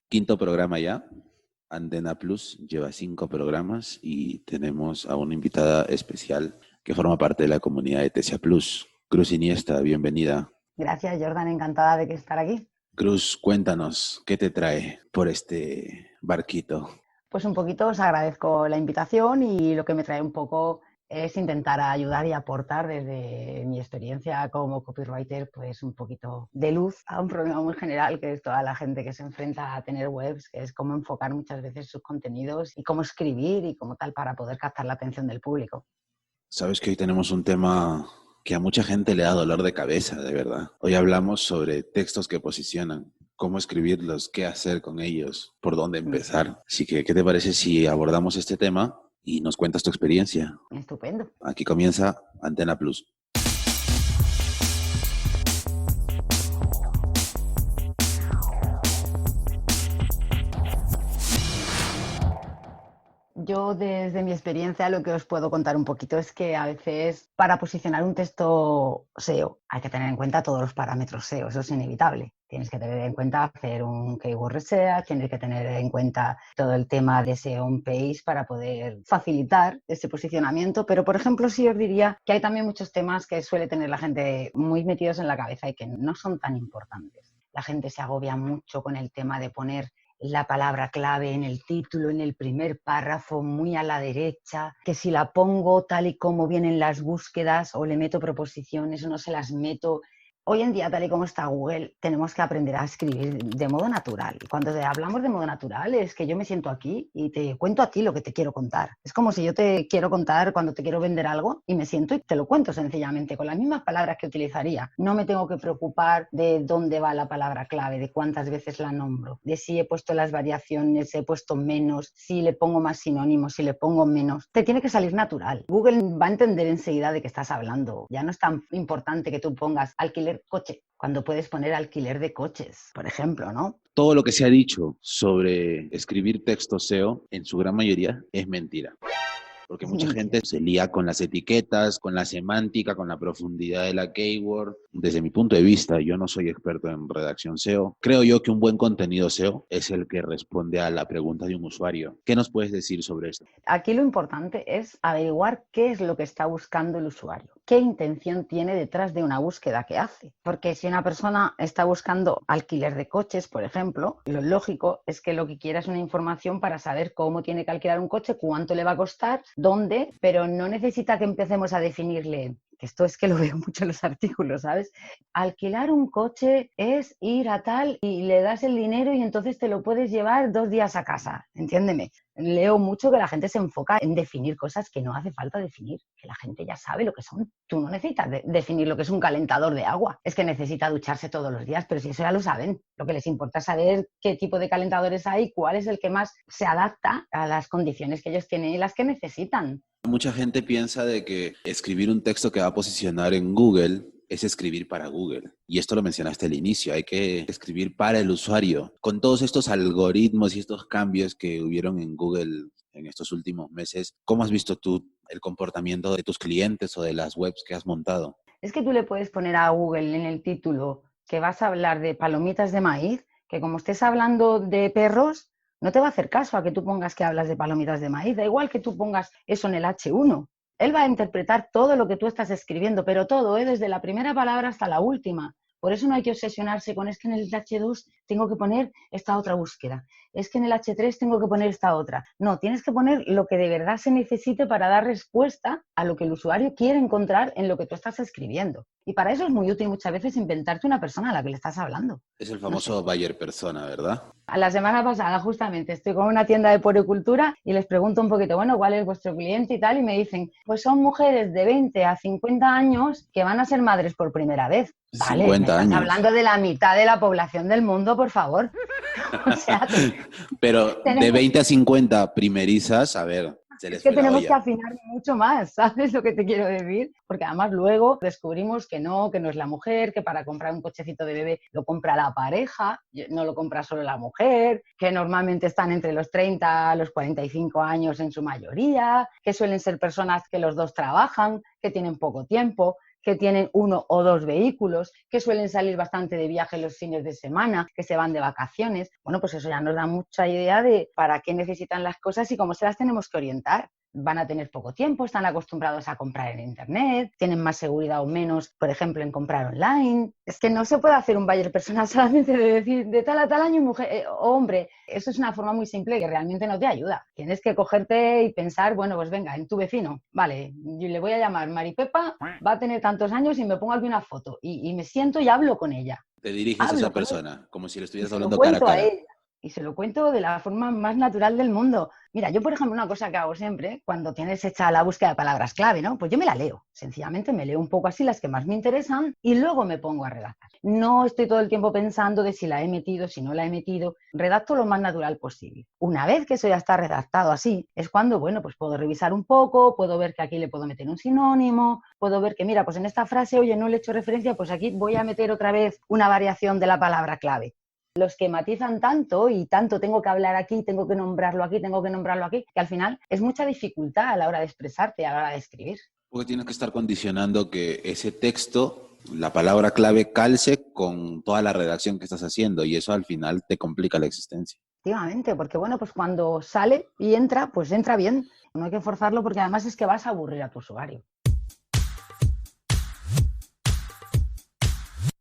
Quinto programa ya. Antena Plus lleva 5 programas y tenemos a una invitada especial que forma parte de la comunidad de Tesia Plus. Cruz Iniesta, bienvenida. Gracias, Jordan, encantada de estar aquí. Cruz, cuéntanos, ¿qué te trae por este barquito? Pues un poquito os agradezco la invitación y lo que me trae un poco es intentar ayudar y aportar desde mi experiencia como copywriter, pues un poquito de luz a un problema muy general que es toda la gente que se enfrenta a tener webs, que es cómo enfocar muchas veces sus contenidos y cómo escribir y cómo tal para poder captar la atención del público. Sabes que hoy tenemos un tema que a mucha gente le da dolor de cabeza, de verdad. Hoy hablamos sobre textos que posicionan, cómo escribirlos, qué hacer con ellos, por dónde empezar. Así que, ¿qué te parece si abordamos este tema y nos cuentas tu experiencia? Estupendo. Aquí comienza Antena Plus. Yo desde mi experiencia lo que os puedo contar un poquito es que a veces para posicionar un texto SEO hay que tener en cuenta todos los parámetros SEO, eso es inevitable. Tienes que tener en cuenta hacer un keyword research, tienes que tener en cuenta todo el tema de SEO on page para poder facilitar ese posicionamiento, pero por ejemplo sí os diría que hay también muchos temas que suele tener la gente muy metidos en la cabeza y que no son tan importantes. La gente se agobia mucho con el tema de poner la palabra clave en el título, en el primer párrafo, muy a la derecha, que si la pongo tal y como vienen las búsquedas o le meto proposiciones o no se las meto. Hoy en día, tal y como está Google, tenemos que aprender a escribir de modo natural. Y cuando hablamos de modo natural es que yo me siento aquí y te cuento a ti lo que te quiero contar. Es como si yo te quiero contar cuando te quiero vender algo y me siento y te lo cuento sencillamente con las mismas palabras que utilizaría. No me tengo que preocupar de dónde va la palabra clave, de cuántas veces la nombro, de si he puesto las variaciones, he puesto menos, si le pongo más sinónimos, si le pongo menos. Te tiene que salir natural. Google va a entender enseguida de qué estás hablando. Ya no es tan importante que tú pongas alquiler coche, cuando puedes poner alquiler de coches, por ejemplo, ¿no? Todo lo que se ha dicho sobre escribir texto SEO, en su gran mayoría, es mentira. Porque Es mucha mentira. gente se lía con las etiquetas, con la semántica, con la profundidad de la keyword. Desde mi punto de vista, yo no soy experto en redacción SEO. Creo yo que un buen contenido SEO es el que responde a la pregunta de un usuario. ¿Qué nos puedes decir sobre esto? Aquí lo importante es averiguar qué es lo que está buscando el usuario, qué intención tiene detrás de una búsqueda que hace. Porque si una persona está buscando alquiler de coches, por ejemplo, lo lógico es que lo que quiera es una información para saber cómo tiene que alquilar un coche, cuánto le va a costar, dónde, pero no necesita que empecemos a definirle. Esto es que lo veo mucho en los artículos, ¿sabes? Alquilar un coche es ir a tal y le das el dinero y entonces te lo puedes llevar 2 días a casa, entiéndeme. Leo mucho que la gente se enfoca en definir cosas que no hace falta definir, que la gente ya sabe lo que son. Tú no necesitas definir lo que es un calentador de agua, es que necesita ducharse todos los días, pero si eso ya lo saben, lo que les importa es saber qué tipo de calentadores hay, cuál es el que más se adapta a las condiciones que ellos tienen y las que necesitan. Mucha gente piensa de que escribir un texto que va a posicionar en Google es escribir para Google. Y esto lo mencionaste al inicio, hay que escribir para el usuario. Con todos estos algoritmos y estos cambios que hubieron en Google en estos últimos meses, ¿cómo has visto tú el comportamiento de tus clientes o de las webs que has montado? Es que tú le puedes poner a Google en el título que vas a hablar de palomitas de maíz, que como estés hablando de perros, no te va a hacer caso a que tú pongas que hablas de palomitas de maíz. Da igual que tú pongas eso en el H1. Él va a interpretar todo lo que tú estás escribiendo, pero todo, desde la primera palabra hasta la última. Por eso no hay que obsesionarse con es que en el H2 tengo que poner esta otra búsqueda, es que en el H3 tengo que poner esta otra. No, tienes que poner lo que de verdad se necesite para dar respuesta a lo que el usuario quiere encontrar en lo que tú estás escribiendo. Y para eso es muy útil muchas veces inventarte una persona a la que le estás hablando. Es el No sé. famoso buyer persona, ¿verdad? La semana pasada justamente estoy con una tienda de puericultura y les pregunto un poquito, bueno, ¿cuál es vuestro cliente y tal? Y me dicen, pues son mujeres de 20 a 50 años que van a ser madres por primera vez. Vale, me 50 estás años. hablando de la mitad de la población del mundo, por favor. O sea, Pero de tenemos, 20 a 50 primerizas, a ver, se es les que fue la tenemos que olla. afinar mucho más, ¿sabes lo que te quiero decir? Porque además luego descubrimos que no es la mujer, que para comprar un cochecito de bebé lo compra la pareja, no lo compra solo la mujer, que normalmente están entre los 30 a los 45 años en su mayoría, que suelen ser personas que los dos trabajan, que tienen poco tiempo, que tienen 1 o 2 vehículos, que suelen salir bastante de viaje los fines de semana, que se van de vacaciones. Bueno, pues eso ya nos da mucha idea de para qué necesitan las cosas y cómo se las tenemos que orientar. Van a tener poco tiempo, están acostumbrados a comprar en internet, tienen más seguridad o menos, por ejemplo, en comprar online. Es que no se puede hacer un buyer personal solamente de decir de tal a tal año mujer o hombre. Eso es una forma muy simple que realmente no te ayuda. Tienes que cogerte y pensar, bueno, pues venga, en tu vecino, vale, yo le voy a llamar Maripepa, va a tener tantos años y me pongo aquí una foto y me siento y hablo con ella. Te diriges a esa persona, como si le Y estuvieras se lo hablando cara a cuento a cara. ella. Y se lo cuento de la forma más natural del mundo. Mira, yo, por ejemplo, una cosa que hago siempre, cuando tienes hecha la búsqueda de palabras clave, ¿no? Pues yo me la leo. Sencillamente me leo un poco así las que más me interesan y luego me pongo a redactar. No estoy todo el tiempo pensando de si la he metido, si no la he metido. Redacto lo más natural posible. Una vez que eso ya está redactado así, es cuando, bueno, pues puedo revisar un poco, puedo ver que aquí le puedo meter un sinónimo, puedo ver que, mira, pues en esta frase, oye, no le he hecho referencia, pues aquí voy a meter otra vez una variación de la palabra clave. Los que matizan tanto y tanto tengo que hablar aquí, tengo que nombrarlo aquí, tengo que nombrarlo aquí, que al final es mucha dificultad a la hora de expresarte, a la hora de escribir. Porque tienes que estar condicionando que ese texto, la palabra clave, calce con toda la redacción que estás haciendo y eso al final te complica la existencia. Efectivamente, porque bueno, pues cuando sale y entra, pues entra bien. No hay que forzarlo porque además es que vas a aburrir a tu usuario.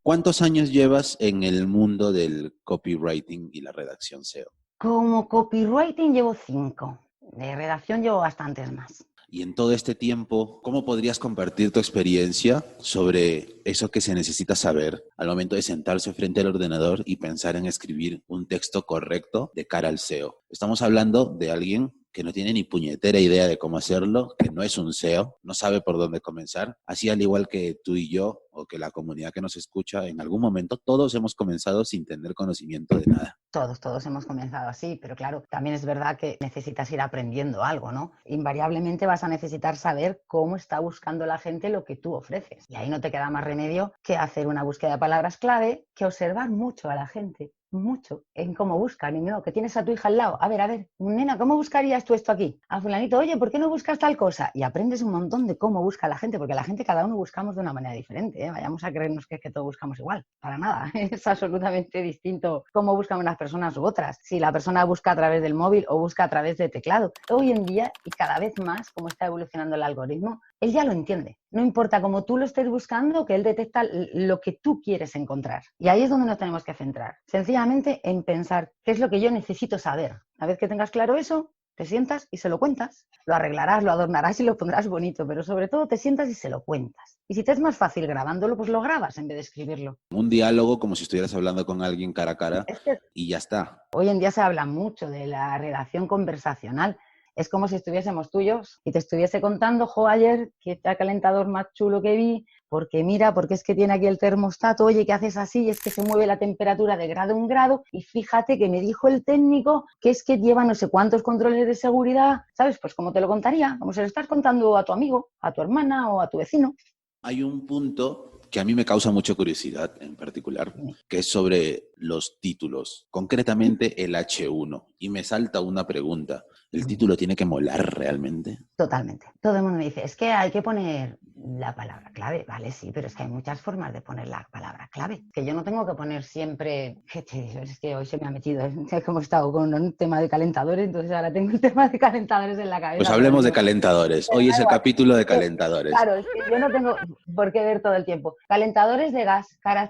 ¿Cuántos años llevas en el mundo del copywriting y la redacción SEO? Como copywriting llevo 5, de redacción llevo bastantes más. Y en todo este tiempo, ¿cómo podrías compartir tu experiencia sobre eso que se necesita saber al momento de sentarse frente al ordenador y pensar en escribir un texto correcto de cara al SEO? Estamos hablando de alguien que no tiene ni puñetera idea de cómo hacerlo, que no es un SEO, no sabe por dónde comenzar. Así al igual que tú y yo, o que la comunidad que nos escucha, en algún momento todos hemos comenzado sin tener conocimiento de nada. Todos hemos comenzado así, pero claro, también es verdad que necesitas ir aprendiendo algo, ¿no? Invariablemente vas a necesitar saber cómo está buscando la gente lo que tú ofreces. Y ahí no te queda más remedio que hacer una búsqueda de palabras clave, que observar mucho a la gente, mucho, en cómo buscan. Y no, que tienes a tu hija al lado. A ver, nena, ¿cómo buscarías tú esto aquí? A fulanito, oye, ¿por qué no buscas tal cosa? Y aprendes un montón de cómo busca la gente, porque la gente cada uno buscamos de una manera diferente, ¿eh? Vayamos a creernos que todos buscamos igual. Para nada, es absolutamente distinto cómo buscan unas personas u otras. Si la persona busca a través del móvil o busca a través de teclado. Hoy en día, y cada vez más, como está evolucionando el algoritmo, él ya lo entiende. No importa cómo tú lo estés buscando, que él detecta lo que tú quieres encontrar. Y ahí es donde nos tenemos que centrar. Sencillamente en pensar qué es lo que yo necesito saber. Una vez que tengas claro eso, te sientas y se lo cuentas. Lo arreglarás, lo adornarás y lo pondrás bonito, pero sobre todo te sientas y se lo cuentas. Y si te es más fácil grabándolo, pues lo grabas en vez de escribirlo. Un diálogo como si estuvieras hablando con alguien cara a cara Es que y ya está. hoy en día se habla mucho de la relación conversacional. Es como si estuviésemos tuyos y te estuviese contando, ayer, que este calentador más chulo que vi, porque mira, porque es que tiene aquí el termostato, oye, ¿qué haces así? Es que se mueve la temperatura de grado en grado y fíjate que me dijo el técnico que es que lleva no sé cuántos controles de seguridad, ¿sabes? Pues como te lo contaría, como se lo estás contando a tu amigo, a tu hermana o a tu vecino. Hay un punto que a mí me causa mucha curiosidad en particular, que es sobre los títulos, concretamente el H1. Y me salta una pregunta. ¿El título tiene que molar realmente? Totalmente. Todo el mundo me dice, es que hay que poner la palabra clave. Vale, sí, pero es que hay muchas formas de poner la palabra clave. Que yo no tengo que poner siempre, es que hoy se me ha metido, como he estado con un tema de calentadores, entonces ahora tengo el tema de calentadores en la Pues cabeza todo el hablemos de tiempo. calentadores. Pero Hoy da es el igual. capítulo de calentadores. Claro, es que yo no tengo por qué ver todo el tiempo. Calentadores de gas,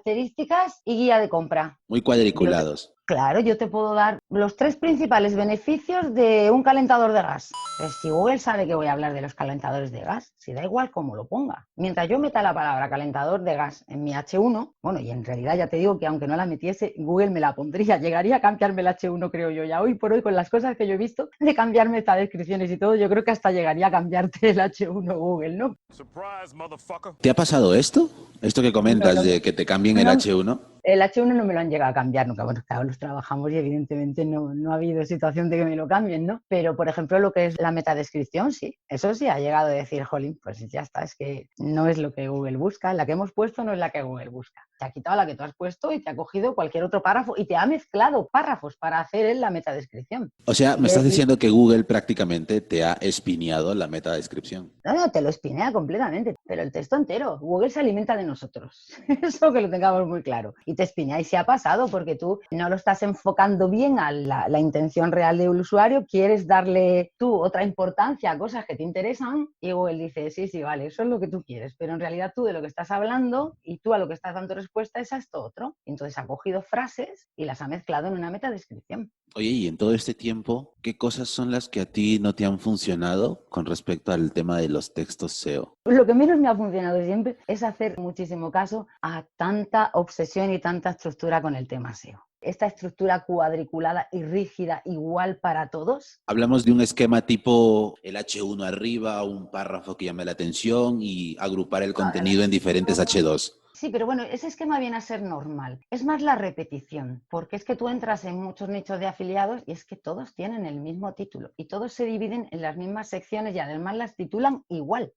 características y guía de compra. Muy Yo te- cuadriculados. Claro, yo te puedo dar los 3 principales beneficios de un calentador de gas. Pues si Google sabe que voy a hablar de los calentadores de gas, si da igual cómo lo ponga. Mientras yo meta la palabra calentador de gas en mi H1, bueno, y en realidad ya te digo que aunque no la metiese, Google me la pondría. Llegaría a cambiarme el H1, creo yo. Ya hoy por hoy, con las cosas que yo he visto, de cambiarme estas descripciones y todo, yo creo que hasta llegaría a cambiarte el H1 Google, ¿no? Surprise, motherfucker. ¿Te ha pasado esto? ¿Esto que No, comentas de que te cambien el no, H1? el H1 no me lo han llegado a cambiar nunca. Bueno, claro, los trabajamos y evidentemente no ha habido situación de que me lo cambien, ¿no? Pero, por ejemplo, lo que es la metadescripción, sí. Eso sí ha llegado a decir, jolín, pues ya está, es que no es lo que Google busca, la que hemos puesto no es la que Google busca. se ha quitado la que tú has puesto y te ha cogido cualquier otro párrafo y te ha mezclado párrafos para hacer él la metadescripción. O sea, me estás diciendo que Google prácticamente te ha espineado la metadescripción. No, te lo espinea completamente, pero el texto entero. Google se alimenta de nosotros. Eso que lo tengamos muy claro. Y te espinea y se ha pasado porque tú no lo estás enfocando bien a la intención real del usuario, quieres darle tú otra importancia a cosas que te interesan y Google dice, sí, sí, vale, eso es lo que tú quieres, pero en realidad tú de lo que estás hablando y tú a lo que estás dando respuesta es a esto otro. Entonces ha cogido frases y las ha mezclado en una metadescripción. Oye, y en todo este tiempo, ¿qué cosas son las que a ti no te han funcionado con respecto al tema de los textos SEO? Lo que menos me ha funcionado siempre es hacer muchísimo caso a tanta obsesión y tanta estructura con el tema SEO. Esta estructura cuadriculada y rígida igual para todos. Hablamos de un esquema tipo el H1 arriba, un párrafo que llame la atención y agrupar el contenido en diferentes H2. Sí, pero bueno, ese esquema viene a ser normal. Es más la repetición, porque es que tú entras en muchos nichos de afiliados y es que todos tienen el mismo título y todos se dividen en las mismas secciones y además las titulan igual.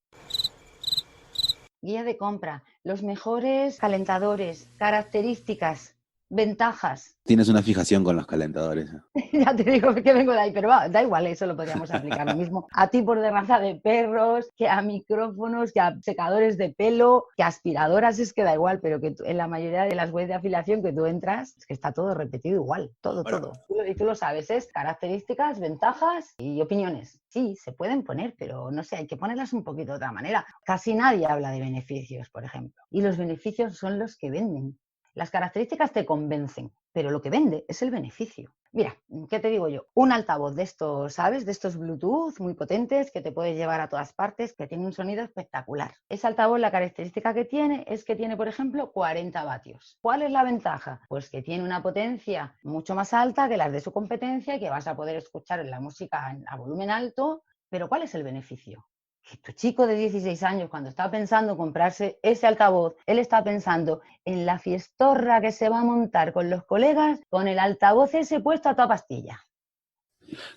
Guía de compra, los mejores calentadores, características, ventajas. Tienes una fijación con los calentadores. Ya te digo que vengo de ahí, pero da igual, eso lo podríamos aplicar lo mismo a tipos de raza de perros, que a micrófonos, que a secadores de pelo, que a aspiradoras, es que da igual, pero que en la mayoría de las webs de afiliación que tú entras, es que está todo repetido igual, todo, Ahora, todo. Y tú lo sabes, es características, ventajas y opiniones. Sí, se pueden poner, pero no sé, hay que ponerlas un poquito de otra manera. Casi nadie habla de beneficios, por ejemplo, y los beneficios son los que venden. Las características te convencen, pero lo que vende es el beneficio. Mira, ¿qué te digo yo? Un altavoz de estos, ¿sabes? De estos Bluetooth muy potentes que te puedes llevar a todas partes, que tiene un sonido espectacular. Ese altavoz, la característica que tiene es que tiene, por ejemplo, 40 vatios. ¿Cuál es la ventaja? Pues que tiene una potencia mucho más alta que las de su competencia y que vas a poder escuchar la música a volumen alto. Pero ¿cuál es el beneficio? Que tu chico de 16 años, cuando está pensando en comprarse ese altavoz, él está pensando en la fiestorra que se va a montar con los colegas con el altavoz ese puesto a toda pastilla.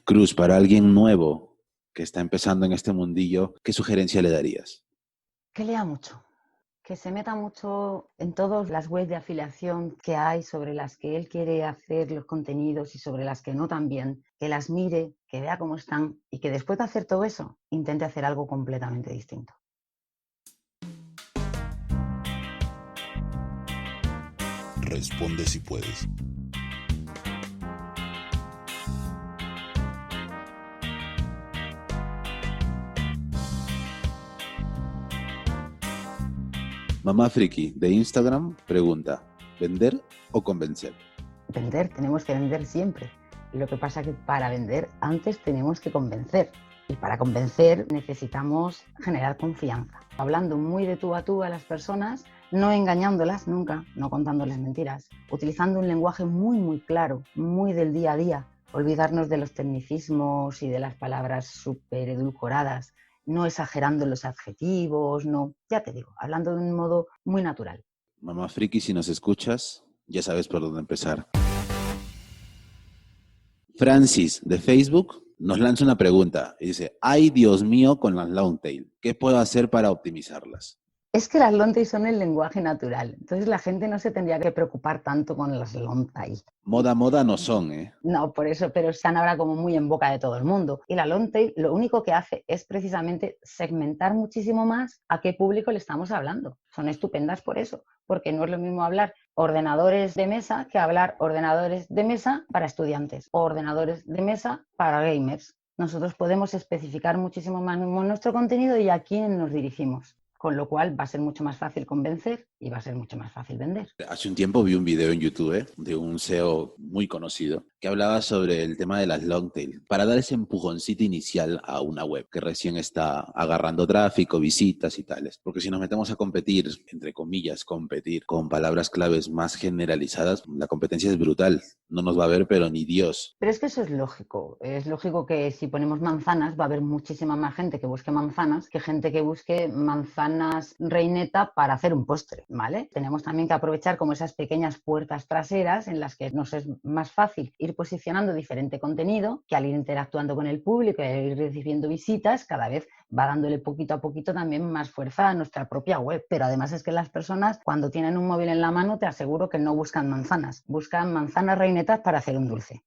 Cruz, para alguien nuevo que está empezando en este mundillo, ¿qué sugerencia le darías? Que lea mucho, que se meta mucho en todas las webs de afiliación que hay sobre las que él quiere hacer los contenidos y sobre las que no también, que las mire, que vea cómo están y que después de hacer todo eso, intente hacer algo completamente distinto. Responde si puedes. Mamá Friki de Instagram pregunta, ¿vender o convencer? Vender, tenemos que vender siempre. Y lo que pasa es que para vender antes tenemos que convencer. Y para convencer necesitamos generar confianza. Hablando muy de tú a las personas, no engañándolas nunca, no contándoles mentiras, utilizando un lenguaje muy, muy claro, muy del día a día, olvidarnos de los tecnicismos y de las palabras súper edulcoradas, no exagerando los adjetivos, no, ya te digo, hablando de un modo muy natural. Mamá Friki, si nos escuchas, ya sabes por dónde empezar. Francis, de Facebook, nos lanza una pregunta y dice, ¡ay, Dios mío, con las Longtail! ¿Qué puedo hacer para optimizarlas? Es que las long tail son el lenguaje natural, entonces la gente no se tendría que preocupar tanto con las long tail. Moda no son, ¿eh? No, por eso, pero están ahora como muy en boca de todo el mundo. Y la long tail lo único que hace es precisamente segmentar muchísimo más a qué público le estamos hablando. Son estupendas por eso, porque no es lo mismo hablar ordenadores de mesa que hablar ordenadores de mesa para estudiantes o ordenadores de mesa para gamers. Nosotros podemos especificar muchísimo más nuestro contenido y a quién nos dirigimos. Con lo cual va a ser mucho más fácil convencer y va a ser mucho más fácil vender. Hace un tiempo vi un video en YouTube de un SEO muy conocido que hablaba sobre el tema de las long tail para dar ese empujoncito inicial a una web que recién está agarrando tráfico, visitas y tales. Porque si nos metemos a competir, entre comillas, competir con palabras claves más generalizadas, la competencia es brutal. No nos va a ver, pero ni Dios. Pero es que eso es lógico. Es lógico que si ponemos manzanas va a haber muchísima más gente que busque manzanas que gente que busque manzanas manzanas reineta para hacer un postre, ¿vale? Tenemos también que aprovechar como esas pequeñas puertas traseras en las que nos es más fácil ir posicionando diferente contenido, que al ir interactuando con el público y al ir recibiendo visitas, cada vez va dándole poquito a poquito también más fuerza a nuestra propia web. Pero además es que las personas, cuando tienen un móvil en la mano, te aseguro que no buscan manzanas, buscan manzanas reinetas para hacer un dulce.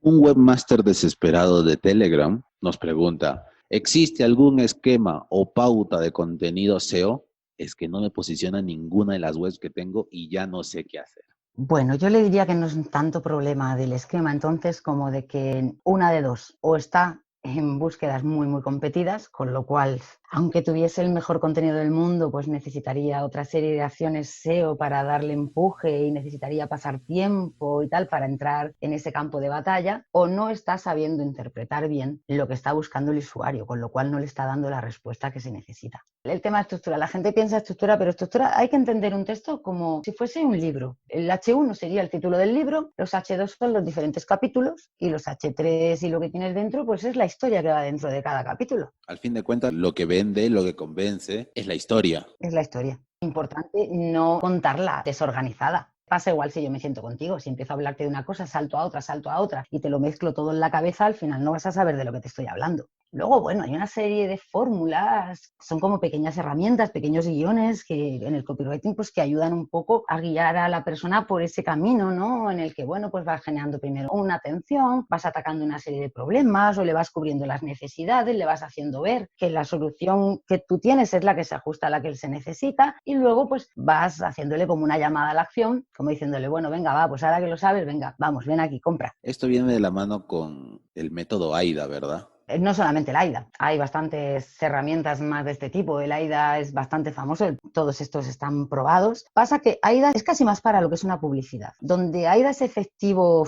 Un webmaster desesperado de Telegram nos pregunta, ¿existe algún esquema o pauta de contenido SEO? Es que no me posiciona ninguna de las webs que tengo y ya no sé qué hacer. Bueno, yo le diría que no es tanto problema del esquema entonces como de que una de dos, o está en búsquedas muy competidas, con lo cual, aunque tuviese el mejor contenido del mundo, pues necesitaría otra serie de acciones SEO para darle empuje y necesitaría pasar tiempo y tal para entrar en ese campo de batalla, o no está sabiendo interpretar bien lo que está buscando el usuario, con lo cual no le está dando la respuesta que se necesita. El tema de estructura, la gente piensa estructura, pero estructura hay que entender un texto como si fuese un libro. El H1 sería el título del libro, los H2 son los diferentes capítulos y los H3 y lo que tienes dentro pues es la historia que va dentro de cada capítulo. Al fin de cuentas, lo que vende, lo que convence, es la historia. Es la historia. Importante no contarla desorganizada. Pasa igual si yo me siento contigo, si empiezo a hablarte de una cosa, salto a otra y te lo mezclo todo en la cabeza, al final no vas a saber de lo que te estoy hablando. Luego, bueno, hay una serie de fórmulas, son como pequeñas herramientas, pequeños guiones que en el copywriting pues que ayudan un poco a guiar a la persona por ese camino, ¿no? En el que, bueno, pues vas generando primero una atención, vas atacando una serie de problemas o le vas cubriendo las necesidades, le vas haciendo ver que la solución que tú tienes es la que se ajusta a la que él se necesita y luego pues vas haciéndole como una llamada a la acción, como diciéndole, bueno, venga, va, pues ahora que lo sabes, venga, vamos, ven aquí, compra. Esto viene de la mano con el método AIDA, ¿verdad? No solamente el AIDA, hay bastantes herramientas más de este tipo. El AIDA es bastante famoso, todos estos están probados. Pasa que AIDA es casi más para lo que es una publicidad. Donde AIDA es efectivo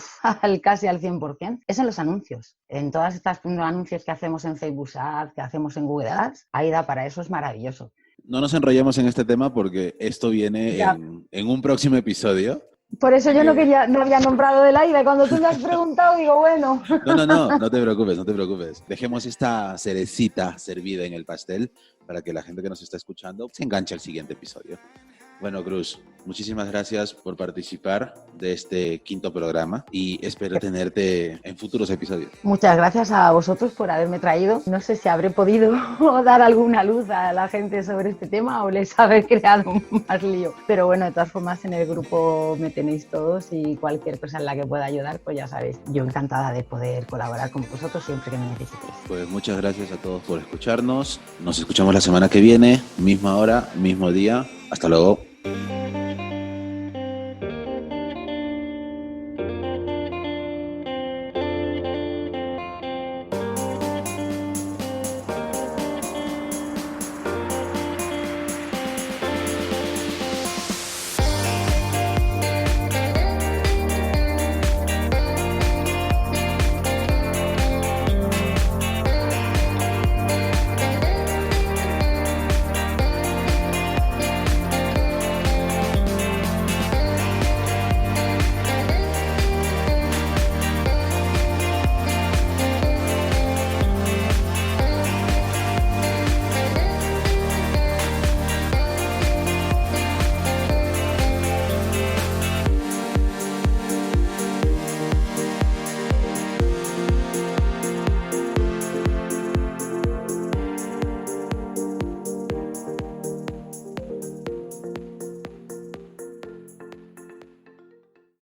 casi al 100% es en los anuncios. En todas estas anuncios que hacemos en Facebook Ads, que hacemos en Google Ads, AIDA para eso es maravilloso. No nos enrollemos en este tema porque esto viene en un próximo episodio. Por eso yo no había nombrado del AIDA. Cuando tú me has preguntado, digo, bueno. No te preocupes. Dejemos esta cerecita servida en el pastel para que la gente que nos está escuchando se enganche al siguiente episodio. Bueno, Cruz, muchísimas gracias por participar de este 5º programa y espero tenerte en futuros episodios. Muchas gracias a vosotros por haberme traído. No sé si habré podido dar alguna luz a la gente sobre este tema o les habré creado más lío. Pero bueno, de todas formas en el grupo me tenéis todos y cualquier cosa en la que pueda ayudar, pues ya sabéis, yo encantada de poder colaborar con vosotros siempre que me necesitéis. Pues muchas gracias a todos por escucharnos. Nos escuchamos la semana que viene, misma hora, mismo día. Hasta luego.